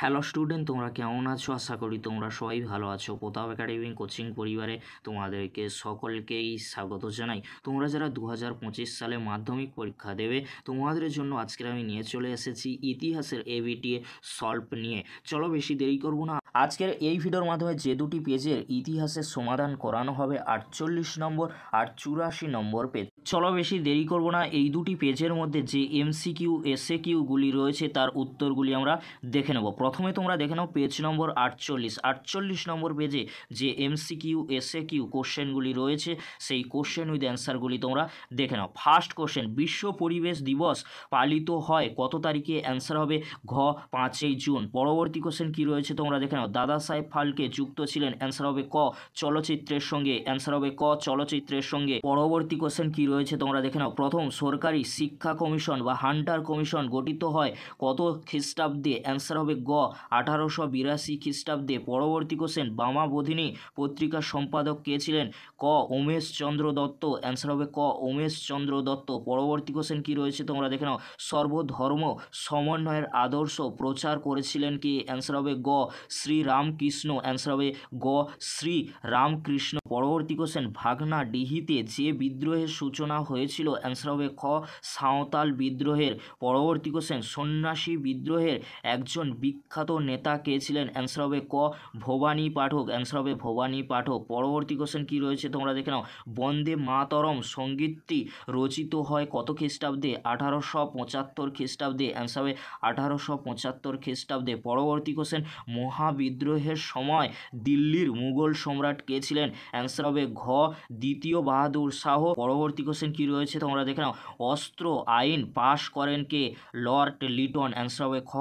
Hello student, তোমরা কেমন আছো? আশা করি তোমরা সবাই ভালো আছো। প্রতাপ একাডেমি কোচিং পরিবারে তোমাদেরকে সকলকেই স্বাগত জানাই। তোমরা যারা 2025 সালে মাধ্যমিক পরীক্ষা দেবে, তোমাদের জন্য আজকের আমি নিয়ে চলে এসেছি ইতিহাসের এবিটিএ সলভ নিয়ে। চলো বেশি দেরি করব না, আজকের এই ভিডিওর মাধ্যমে যে দুটি পেজের ইতিহাসের সমাধান করানো হবে 48 নম্বর আর 84 নম্বর পেজ। চলো বেশি দেরি করব না, এই দুটি পেজের মধ্যে যে এমসিকিউ এসএকিউগুলি রয়েছে তার উত্তরগুলি আমরা দেখে নেব। প্রথমে তোমরা দেখে নাও পেজ নম্বর 48 নম্বর পেজে যে এমসিকিউ এসএকিউ কোশ্চেনগুলি রয়েছে সেই কোশ্চেন উইথ অ্যান্সারগুলি তোমরা দেখে নাও। ফার্স্ট কোশ্চেন, বিশ্ব পরিবেশ দিবস পালিত হয় কত তারিখে? অ্যান্সার হবে ঘ 5ই জুন। পরবর্তী কোশ্চেন কি রয়েছে তোমরা দেখে নাও। দাদা সাহেব ফালকে যুক্ত ছিলেন? অ্যান্সার হবে ক চলচ্চিত্রের সঙ্গে। অ্যান্সার হবে ক চলচ্চিত্রের সঙ্গে। পরবর্তী কোশ্চেন কি রয়েছে তোমরা দেখে নাও। প্রথম সরকারি শিক্ষা কমিশন বা হান্টার কমিশন গঠিত হয় কত খ্রিস্টাব্দে? অ্যান্সার হবে গ 1882 খ্রিস্টাব্দে। পরবর্তী কোশ্চেন, বামাবোধিনী পত্রিকার সম্পাদক কে ছিলেন? ক উমেশ চন্দ্র দত্ত। অ্যান্সার হবে ক উমেশ চন্দ্র দত্ত। পরবর্তী কোশ্চেন কি রয়েছে তোমরা দেখে নাও। সর্বধর্ম সমন্বয়ের আদর্শ প্রচার করেছিলেন কে? অ্যান্সার হবে গ শ্রীরামকৃষ্ণ। অ্যান্সার হবে গ শ্রীরামকৃষ্ণ। পরবর্তী কোশ্চেন, ভাগনা ডিহিতে যে বিদ্রোহের সূচনা হয়েছিল? অ্যান্সার হবে খ সাঁওতাল বিদ্রোহের। পরবর্তী কোশ্চেন, সন্ন্যাসী বিদ্রোহের একজন বিখ্যাত নেতা কে ছিলেন? অ্যান্সার হবে ক ভবানী পাঠক। অ্যান্সার হবে ভবানী পাঠক। পরবর্তী কোশ্চেন কি রয়েছে তোমরা দেখে নাও। বন্দে মাতরম সঙ্গীতটি রচিত হয় কত খ্রিস্টাব্দে? 1875 খ্রিস্টাব্দে। অ্যান্সার হবে 1875 খ্রিস্টাব্দে। পরবর্তী কোশ্চেন, মহাবিদ্রোহের সময় দিল্লির মুঘল সম্রাট কে ছিলেন? অ্যান্সার হবে ঘ দ্বিতীয় বাহাদুর শাহ। পরবর্তী কোশ্চেন কি রয়েছে তোমরা দেখে নাও। অস্ত্র আইন পাশ করেন কে? লর্ড লিটন। অ্যান্সার হবে খ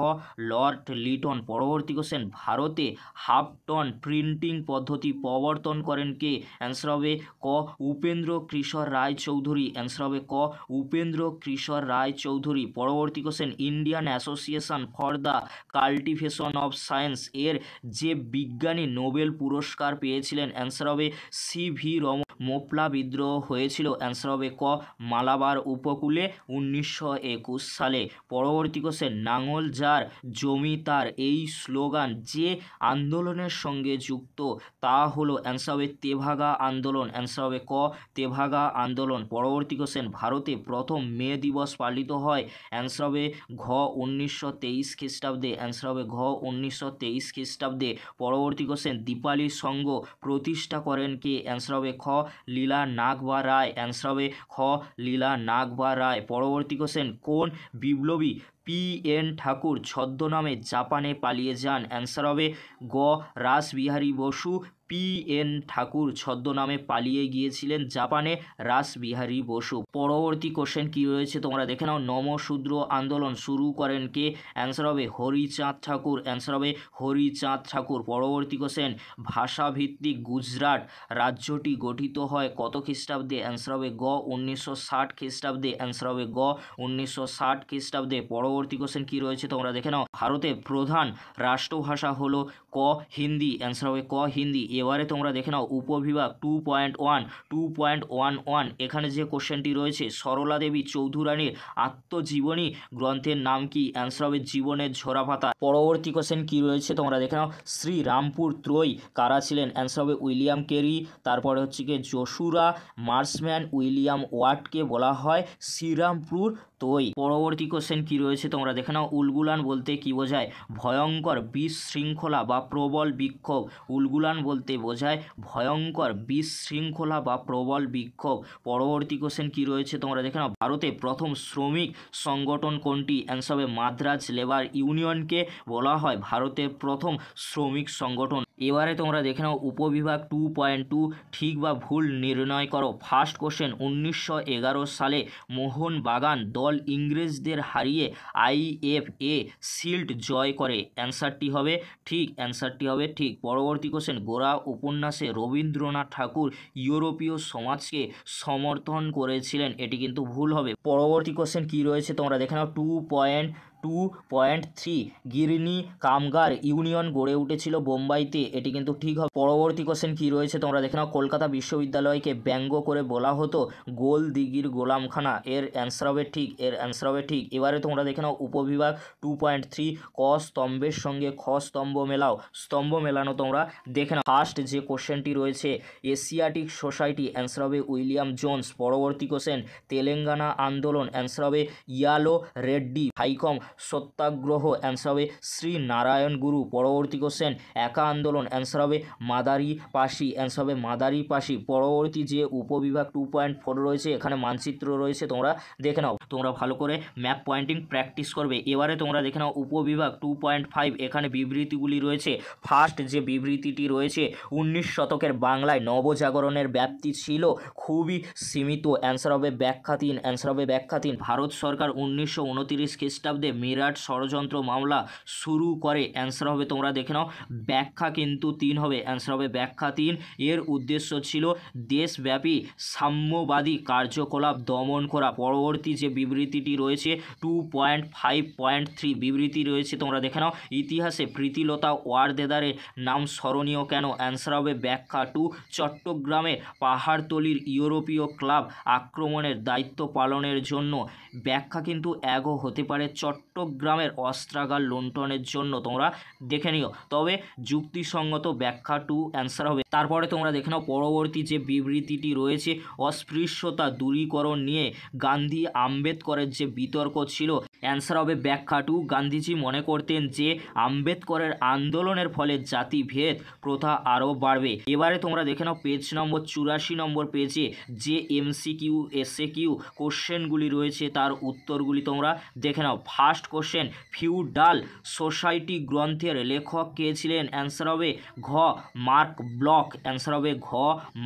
লর্ড লিটন। পরবর্তী কোশ্চেন, ভারতে হাফ টন প্রিন্টিং পদ্ধতি প্রবর্তন করেন কে? অ্যান্সার হবে ক উপেন্দ্র কিশোর রায় চৌধুরী। অ্যান্সার হবে ক উপেন্দ্র কিশোর রায় চৌধুরী। পরবর্তী question, Indian association for the cultivation of science এর যে বিজ্ঞানী নোবেল পুরস্কার পেয়েছিলেন? অ্যান্সার হবে সিভি রমন। মোপলা বিদ্রোহ হয়েছিল? অ্যান্সার হবে ক মালাবার উপকূলে 1921 সালে। পরবর্তী কোশ্চেন, নাঙল যার জমি তার এই স্লোগান যে আন্দোলনের সঙ্গে যুক্ত তা হলো? অ্যান্সার হবে তেভাগা আন্দোলন। অ্যান্সার হবে ক তেভাগা আন্দোলন। পরবর্তী কোশ্চেন, ভারতে প্রথম মে দিবস পালিত হয়? অ্যান্সার হবে ঘ 1923 খ্রিস্টাব্দে। অ্যান্সার হবে ঘ 1923 খ্রিস্টাব্দে। পরবর্তী কোশ্চেন, দীপালি সংঘ প্রতিষ্ঠা করেন কে? অ্যান্সার হবে খ লীলা নাগ বা রায়। অ্যান্সার হবে খ লীলা নাগ বা রায়। পরবর্তী কোশ্চেন, কোন বিপ্লবী পি.এন. ঠাকুর ছদ্মনামে জাপানে পালিয়ে যান? অ্যান্সার হবে গ রাসবিহারী বসু। পি.এন. ঠাকুর ছদ্মনামে পালিয়ে গিয়েছিলেন জাপানে রাসবিহারী বসু। পরবর্তী কোশ্চেন কি রয়েছে তোমরা দেখে নাও। নমশূদ্র আন্দোলন শুরু করেন কে? অ্যান্সার হবে হরিচাঁদ ঠাকুর। অ্যান্সার হবে হরিচাঁদ ঠাকুর। পরবর্তী কোশ্চেন, ভাষাভিত্তিক গুজরাট রাজ্যটি গঠিত হয় কত খ্রিস্টাব্দে? অ্যান্সার হবে গ 1960 খ্রিস্টাব্দে। অ্যান্সার হবে গ 1960 খ্রিস্টাব্দে। পরবর্তী কোশ্চেন কি রয়েছে তোমরা দেখে নাও। ভারতের প্রধান রাষ্ট্রভাষা হলো ক হিন্দি। অ্যান্সার হবে ক হিন্দি। এবারে তোমরা দেখে নাও উপবিভাগ 2.1 এখানে যে কোশ্চেনটি রয়েছে, সরলা দেবী চৌধুরানীর আত্মজীবনী গ্রন্থের নাম কি? অ্যান্সার হবে জীবনের ঝরাপাতা। পরবর্তী কোশ্চেন কি রয়েছে তোমরা দেখে নাও। শ্রীরামপুর ত্রয়ী কারা ছিলেন? অ্যান্সার হবে উইলিয়াম কেরি। তারপরে হচ্ছে কি জসুরা মার্সম্যান উইলিয়াম ওয়াটকে বলা হয় শ্রীরামপুর ত্রয়ী। পরবর্তী কোশ্চেন কি রয়েছে তোমরা দেখে নাও। উলগুলান বলতে কি বোঝায়? ভয়ঙ্কর বিশৃঙ্খলা বা প্রবল বিক্ষোভ। উলগুলান বলতে বোঝায় ভয়ঙ্কর বিশৃঙ্খলা বা প্রবল বিক্ষোভ। পরবর্তী কোশ্চেন কি রয়েছে তোমরা দেখে নাও। ভারতে প্রথম শ্রমিক সংগঠন কোনটি? অ্যান্সার হবে মাদ্রাজ লেবার ইউনিয়নকে বলা হয় ভারতের প্রথম শ্রমিক সংগঠন। এবারে তোমরা দেখে নাও উপবিভাগ 2.2 ঠিক বা ভুল নির্ণয় করো। ফার্স্ট কোশ্চেন, 1911 সালে মোহনবাগান দল ইংরেজদের হারিয়ে আইএফএ শিল্ড জয় করে। অ্যান্সারটি হবে ঠিক। অ্যান্সারটি হবে ঠিক। পরবর্তী কোশ্চেন, গোরা উপন্যাসে রবীন্দ্রনাথ ঠাকুর ইউরোপীয় সমাজকে সমর্থন করেছিলেন। এটি কিন্তু ভুল হবে। পরবর্তী কোশ্চেন কি রয়েছে তোমরা দেখে নাও। 2.3 গিরনি কামগার ইউনিয়ন গড়ে উঠেছিল বোম্বাইতে, এটি কিন্তু ঠিক হবে। পরবর্তী কোশ্চেন কি রয়েছে তোমরা দেখে নাও। কলকাতা বিশ্ববিদ্যালয়কে ব্যঙ্গ করে বলা হতো গোল দিঘির গোলামখানা, এর অ্যান্সার হবে ঠিক, এর অ্যান্সার হবে ঠিক। এবারে তোমরা দেখে নাও উপবিভাগ 2.3 ক স্তম্ভের সঙ্গে খ স্তম্ভ মেলাও, স্তম্ভ মেলানো তোমরা দেখে নাও। ফার্স্ট যে কোশ্চেনটি রয়েছে এশিয়াটিক সোসাইটি, অ্যান্সার হবে উইলিয়াম জোন্স। পরবর্তী কোশ্চেন তেলেঙ্গানা আন্দোলন, অ্যান্সার হবে ইয়ালো রেড্ডি। ভাইকম সত্যাগ্রহ, অ্যান্সার হবে শ্রী নারায়ণ গুরু। পরবর্তী কোশ্চেন একা আন্দোলন, অ্যান্সার হবে মাদারি পাশি, অ্যান্সার হবে মাদারি পাশি। পরবর্তী যে উপবিভাগ 2.4 রয়েছে এখানে মানচিত্র রয়েছে, তোমরা দেখে নাও, তোমরা ভালো করে ম্যাপ পয়েন্টিং প্র্যাকটিস করবে। এবারে তোমরা দেখে নাও উপবিভাগ 2.5, এখানে বিবৃতিগুলি রয়েছে। ফার্স্ট যে বিবৃতিটি রয়েছে 19 শতকের বাংলায় নবজাগরণের ব্যাপ্তি ছিল খুবই সীমিত, অ্যান্সার হবে ব্যাখ্যাধীন, অ্যান্সার হবে ব্যাখ্যাধীন। ভারত সরকার 1929 খ্রিস্টাব্দে মিরাট ষড়যন্ত্র মামলা শুরু করে, অ্যান্সার হবে তোমরা দেখে নাও ব্যাখ্যা কিন্তু 3 হবে, অ্যান্সার হবে ব্যাখ্যা 3। এর উদ্দেশ্য ছিল দেশব্যাপী সাম্যবাদী কার্যকলাপ দমন করা। পরবর্তী যে বিবৃতিটি রয়েছে 2.5.3 বিবৃতি রয়েছে, তোমরা দেখে নাও ইতিহাসে প্রীতিলতা ওয়ার্দেদারের নাম স্মরণীয় কেন, অ্যান্সার হবে ব্যাখ্যা 2। চট্টগ্রামের পাহাড়তলির ইউরোপীয় ক্লাব আক্রমণের দায়িত্ব পালনের জন্য, ব্যাখ্যা কিন্তু একও হতে পারে চট্টগ্রামের অস্ত্রাগার লুণ্ঠনের জন্য, তোমরা দেখে নিও, তবে যুক্তিসঙ্গত ব্যাখ্যা 2 অ্যান্সার হবে। তারপরে তোমরা দেখে নাও পরবর্তী যে বিবৃতিটি রয়েছে অস্পৃশ্যতা দূরীকরণ নিয়ে গান্ধী আম্বেদকরের যে বিতর্ক ছিল, অ্যান্সার হবে ব্যাখ্যা 2। গান্ধীজি মনে করতেন যে আম্বেদকরের আন্দোলনের ফলে জাতিভেদ প্রথা আরও বাড়বে। এবারে তোমরা দেখে নাও পেজ নম্বর 84 নম্বর পেজে যে MCQ SAQ কোশ্চেনগুলি রয়েছে তার উত্তরগুলি তোমরা দেখে নাও। ফার্স্ট কোশ্চেন ফিউডাল সোসাইটি গ্রন্থের লেখক কে ছিলেন, অ্যান্সার হবে ঘ মার্ক ব্লক, অ্যান্সার হবে ঘ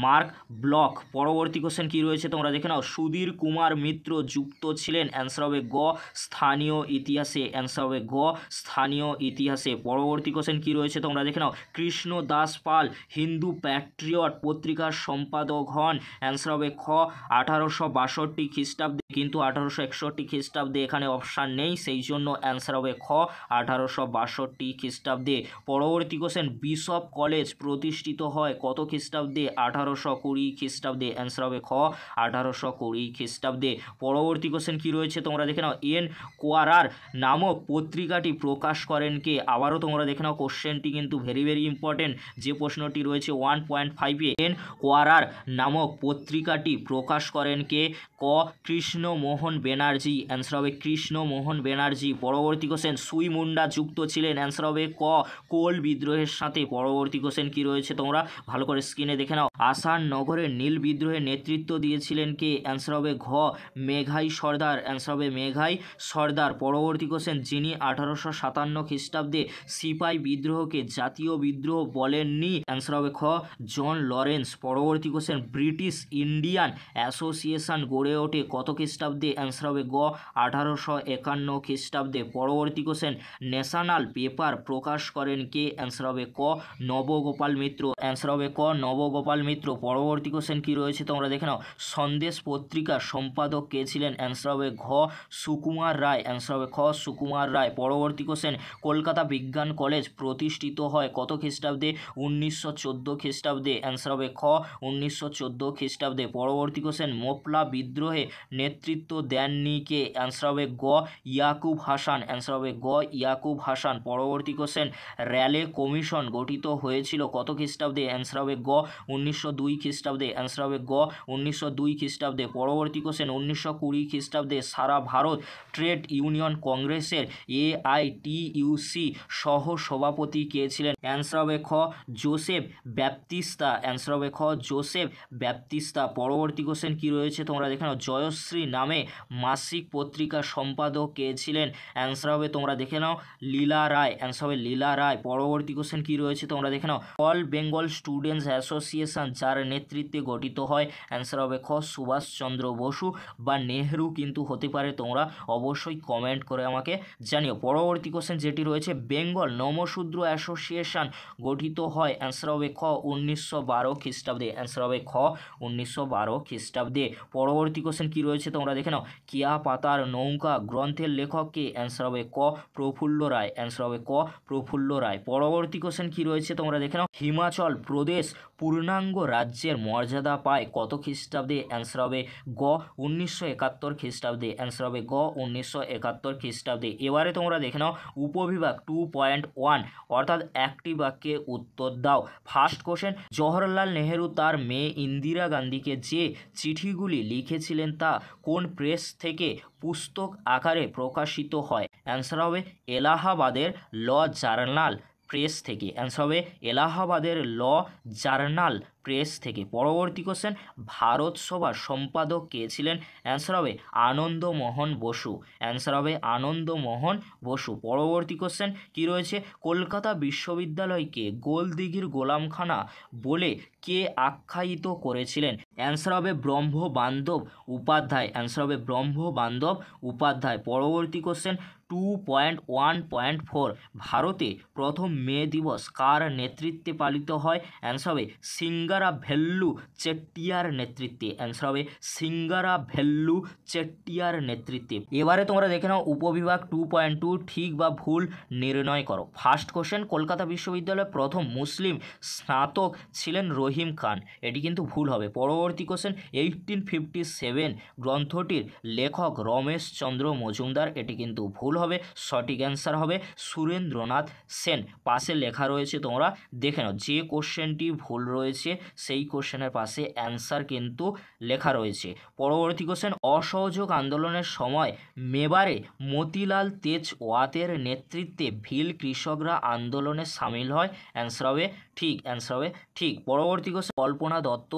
মার্ক ব্লক। পরবর্তী কোশ্চেন কি রয়েছে তোমরা দেখে নাও সুধীর কুমার মিত্র যুক্ত ছিলেন, অ্যান্সার হবে গ স্থানীয় ইতিহাসে, অ্যান্সার হবে গ স্থানীয় ইতিহাসে। পরবর্তী কোশ্চেন কি রয়েছে তোমরা দেখে নাও কৃষ্ণ দাস পাল হিন্দু প্যাট্রিয়ট পত্রিকার সম্পাদক হন, অ্যান্সার হবে খ 1862 খ্রিস্টাব্দে, কিন্তু 1861 খ্রিস্টাব্দে এখানে অপশান নেই, সেই জন্য অ্যান্সার হবে খ 1862 খ্রিস্টাব্দে। পরবর্তী কোশ্চেন বিশপ কলেজ প্রতিষ্ঠিত হয় কত খ্রিস্টাব্দে, 1820 খ্রিস্টাব্দে, অ্যান্সার হবে খ 1820 খ্রিস্টাব্দে। পরবর্তী কোশ্চেন কি রয়েছে তোমরা দেখে নাও এন কোয়ারার নামক পত্রিকাটি প্রকাশ করেন কে, আবারও তোমরা দেখে নাও কোশ্চেনটি কিন্তু ভেরি ইম্পর্টেন্ট। যে প্রশ্নটি রয়েছে 1.5 এন কোয়ারার নামক পত্রিকাটি প্রকাশ করেন কে, ক কৃষ্ণমোহন ব্যানার্জি, অ্যান্সার হবে কৃষ্ণমোহন ব্যানার্জি। পরবর্তী কোশ্চেন সুই মুন্ডা যুক্ত ছিলেন, অ্যান্সার হবে ক কোল বিদ্রোহের সাথে। পরবর্তী কোশ্চেন কি রয়েছে তোমরা ভালো করে স্ক্রিনে দেখে নাও আসান নগরের নীল বিদ্রোহের নেতৃত্ব দিয়েছিলেন কে, অ্যান্সার হবে ঘ মেঘাই সর্দার, অ্যান্সার হবে মেঘাই সর্দার। পরবর্তী কোশ্চেন যিনি 1857 খ্রিস্টাব্দে সিপাই বিদ্রোহকে জাতীয় বিদ্রোহ বলেননি, অ্যান্সার হবে খ জন লরেন্স। পরবর্তী কোশ্চেন ব্রিটিশ ইন্ডিয়ান অ্যাসোসিয়েশন গড়ে ওঠে কত খ্রিস্টাব্দে, অ্যান্সার হবে গ 1851 খ্রিস্টাব্দে। পরবর্তী কোশ্চেন ন্যাশনাল পেপার প্রকাশ করেন কে, অ্যান্সার হবে ক নবগোপাল মিত্র, অ্যান্সার হবে ক নবগোপাল মিত্র। পরবর্তী কোশ্চেন কি রয়েছে তোমরা দেখে নাও সন্দেশ পত্রিকার সম্পাদক কে ছিলেন, অ্যান্সার হবে ঘ সুকুমার রায়, অ্যান্সার হবে খ সুকুমার রায়। পরবর্তী কোশ্চেন কলকাতা বিজ্ঞান কলেজ প্রতিষ্ঠিত হয় কত খ্রিস্টাব্দে, 1914 খ্রিস্টাব্দে, অ্যান্সার হবে খ 1914 খ্রিস্টাব্দে। পরবর্তী কোশ্চেন মোপলা বিদ্রোহে নেতৃত্ব দেননি কে, অ্যান্সার হবে গ ইয়াকুব হাসান, অ্যান্সার হবে গ ইয়াকুব হাসান। পরবর্তী কোশ্চেন র্যালে কমিশন গঠিত হয়েছিল কত খ্রিস্টাব্দে, অ্যান্সার হবে গ 1902 খ্রিস্টাব্দে, অ্যান্সার হবে গ 1902 খ্রিস্টাব্দে। পরবর্তী কোশ্চেন 1920 খ্রিস্টাব্দে সারা ভারত ট্রেড ইউনিয়ন কংগ্রেসের AITUC সহ সভাপতি কে ছিলেন, অ্যান্সার হবে খ জোসেফ ব্যাপতিস্তা, অ্যান্সার হবে খ জোসেফ ব্যাপতিস্তা। পরবর্তী কোশ্চেন কি রয়েছে তোমরা দেখে নাও জয়শ্রী নামে মাসিক পত্রিকার সম্পাদক কে ছিলেন, অ্যান্সার হবে তোমরা দেখে নাও লীলা রায়, অ্যান্সার হবে লীলা রায়। পরবর্তী কোশ্চেন কি রয়েছে তোমরা দেখে নাও অল বেঙ্গল স্টুডেন্টস অ্যাসোসিয়েশন যার নেতৃত্বে গঠিত হয়, অ্যান্সার হবে খ সুভাষচন্দ্র বসু বা নেহরু কিন্তু হতে পারে, তোমরা অবশ্যই অবশ্যই কমেন্ট করে আমাকে জানিও। পরবর্তী কোশ্চেন যেটি রয়েছে, বেঙ্গল নমশূদ্র অ্যাসোসিয়েশন গঠিত হয়, অ্যান্সার হবে খ 1912 খ্রিস্টাব্দে, অ্যান্সার হবে খ 1912 খ্রিস্টাব্দে। পরবর্তী কোশ্চেন কী রয়েছে তোমরা দেখে নাও, কিয়া পাতার নৌকা গ্রন্থের লেখক কে, অ্যান্সার হবে ক প্রফুল্ল রায়, অ্যান্সার হবে ক প্রফুল্ল রায়। পরবর্তী কোশ্চেন কী রয়েছে তোমরা দেখে নাও, হিমাচল প্রদেশ পূর্ণাঙ্গ রাজ্যের মর্যাদা পায় কত খ্রিস্টাব্দে, অ্যান্সার হবে গ 1971 খ্রিস্টাব্দে, অ্যান্সার হবে গ 1971 খ্রিস্টাব্দে। এবারে তোমরা দেখে নাও উপবিভাগ 2.1 অর্থাৎ একটি বাক্যে উত্তর দাও। ফার্স্ট কোশ্চেন, জওহরলাল নেহেরু তার মেয়ে ইন্দিরা গান্ধীকে যে চিঠিগুলি লিখেছিলেন তা কোন প্রেস থেকে পুস্তক আকারে প্রকাশিত হয়, অ্যান্সার হবে এলাহাবাদের ল জার্নাল প্রেস থেকে, অ্যান্সার হবে এলাহাবাদের ল জার্নাল প্রেস থেকে। পরবর্তী কোশ্চেন, ভারত সভার সম্পাদক কে ছিলেন, অ্যান্সার হবে আনন্দমোহন বসু, অ্যান্সার হবে আনন্দমোহন বসু। পরবর্তী কোশ্চেন কী রয়েছে, কলকাতা বিশ্ববিদ্যালয়কে গোলদিঘির গোলামখানা বলে কে আখ্যায়িত করেছিলেন, অ্যান্সার হবে ব্রহ্মবান্ধব উপাধ্যায়, অ্যান্সার হবে ব্রহ্মবান্ধব উপাধ্যায়। পরবর্তী কোশ্চেন 2.1.4 ভারতে প্রথম মে দিবস কার নেতৃত্বে পালিত হয়, অ্যান্সার হবে সিঙ্গারাভেল্লু চেট্টিয়ার নেতৃত্বে, অ্যান্সার হবে সিঙ্গারাভেল্লু চেট্টিয়ার নেতৃত্বে। এবারে তোমরা দেখে নাও উপবিভাগ 2.2 ঠিক বা ভুল নির্ণয় করো। ফার্স্ট কোশ্চেন, কলকাতা বিশ্ববিদ্যালয়ের প্রথম মুসলিম স্নাতক ছিলেন রহিম খান, এটি কিন্তু ভুল হবে। পরবর্তী কোশ্চেন, 1857 গ্রন্থটির লেখক রমেশচন্দ্র মজুমদার, এটি কিন্তু ভুল হবে। সঠিক অ্যান্সার হবে সুরেন্দ্রনাথ সেন। পাশে লেখা রয়েছে, তোমরা দেখে নাও, যে কোশ্চেনটি ভুল রয়েছে সেই কোশ্চেনের পাশে অ্যান্সার কিন্তু লেখা রয়েছে। পরবর্তী কোশ্চেন, অসহযোগ আন্দোলনের সময় মেবারে মতিলাল তেজওয়াতের নেতৃত্বে ভিল কৃষকরা আন্দোলনে সামিল হয়, অ্যান্সার হবে ঠিক, অ্যান্সার হবে ঠিক। পরবর্তী কোশ্চেন, কল্পনা দত্ত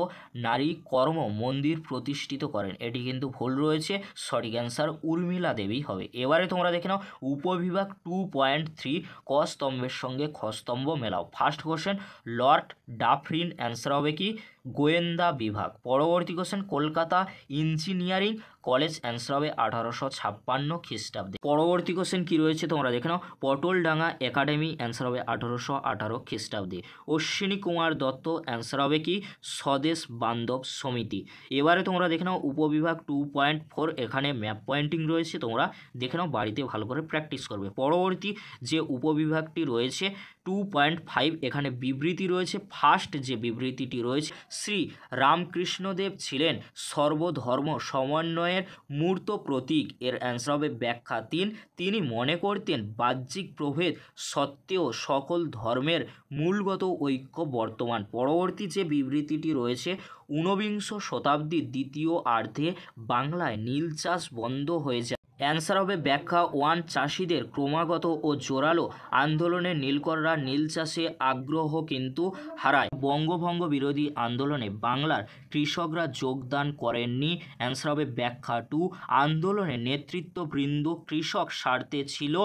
নারী কর্ম মন্দির প্রতিষ্ঠিত করেন, এটি কিন্তু ভুল রয়েছে। সঠিক অ্যান্সার উর্মিলা দেবী হবে। এবারে তোমরা দেখে নাও উপবিভাগ 2.3 ক স্তম্ভের সঙ্গে খ স্তম্ভ মেলাও। First question, Lord Dufferin, answer হবে কি গোয়েন্দা বিভাগ। পরবর্তী question, Kolkata engineering college, answer হবে 1856 খ্রিস্টাব্দে। পরবর্তী কোশ্চেন কী রয়েছে তোমরা দেখে নাও, পটলডাঙ্গা একাডেমি, অ্যান্সার হবে 1818 খ্রিস্টাব্দে। অশ্বিনী কুমার দত্ত, অ্যান্সার হবে কি স্বদেশ বান্ধব সমিতি। এবারে তোমরা দেখে নাও উপবিভাগ 2.4 এখানে ম্যাপ পয়েন্টিং রয়েছে, তোমরা দেখে নাও, বাড়িতে ভালো করে প্র্যাকটিস করবে। পরবর্তী যে উপবিভাগটি রয়েছে 2.5 এখানে বিবৃতি রয়েছে। ফার্স্ট যে বিবৃতিটি রয়েছে, শ্রী রামকৃষ্ণদেব ছিলেন সর্বধর্ম সমন্বয়ের মূর্ত প্রতীক, এর অ্যান্সার হবে ব্যাখ্যা 3, তিনি মনে করতেন বাহ্যিক প্রভেদ সত্ত্বেও সকল ধর্মের মূলগত ঐক্য বর্তমান। পরবর্তী যে বিবৃতিটি রয়েছে, ঊনবিংশ শতাব্দীর দ্বিতীয় অর্ধে বাংলায় নীল চাষ বন্ধ হয়ে যায়, অ্যান্সার হবে ব্যাখ্যা 1, চাষিদের ক্রমাগত ও জোরালো আন্দোলনে নীলকররা নীল চাষে আগ্রহ কিন্তু হারায়। বঙ্গভঙ্গ বিরোধী আন্দোলনে বাংলার কৃষকরা যোগদান করেননি, অ্যান্সার হবে ব্যাখ্যা 2, আন্দোলনে নেতৃত্ববৃন্দ কৃষক স্বার্থে ছিল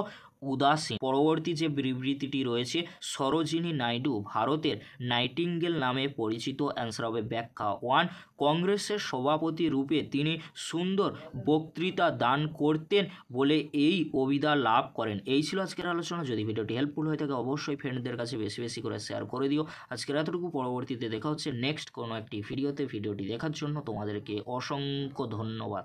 উদাসীন। পরবর্তী যে বিবৃতিটি রয়েছে, সরোজিনী নাইডু ভারতের নাইটিঙ্গেল নামে পরিচিত, অ্যান্সার হবে ব্যাখ্যা 1, কংগ্রেসের সভাপতি রূপে তিনি সুন্দর বক্তৃতা দান করতেন বলে এই অভিধা লাভ করেন। এই ছিল আজকের আলোচনা। যদি ভিডিওটি হেল্পফুল হয়ে থাকে অবশ্যই ফ্রেন্ডদের কাছে বেশি বেশি করে শেয়ার করে দিও। আজকের এতটুকু, পরবর্তীতে দেখা হচ্ছে নেক্সট কোনো একটি ভিডিওতে। ভিডিওটি দেখার জন্য তোমাদেরকে অসংখ্য ধন্যবাদ।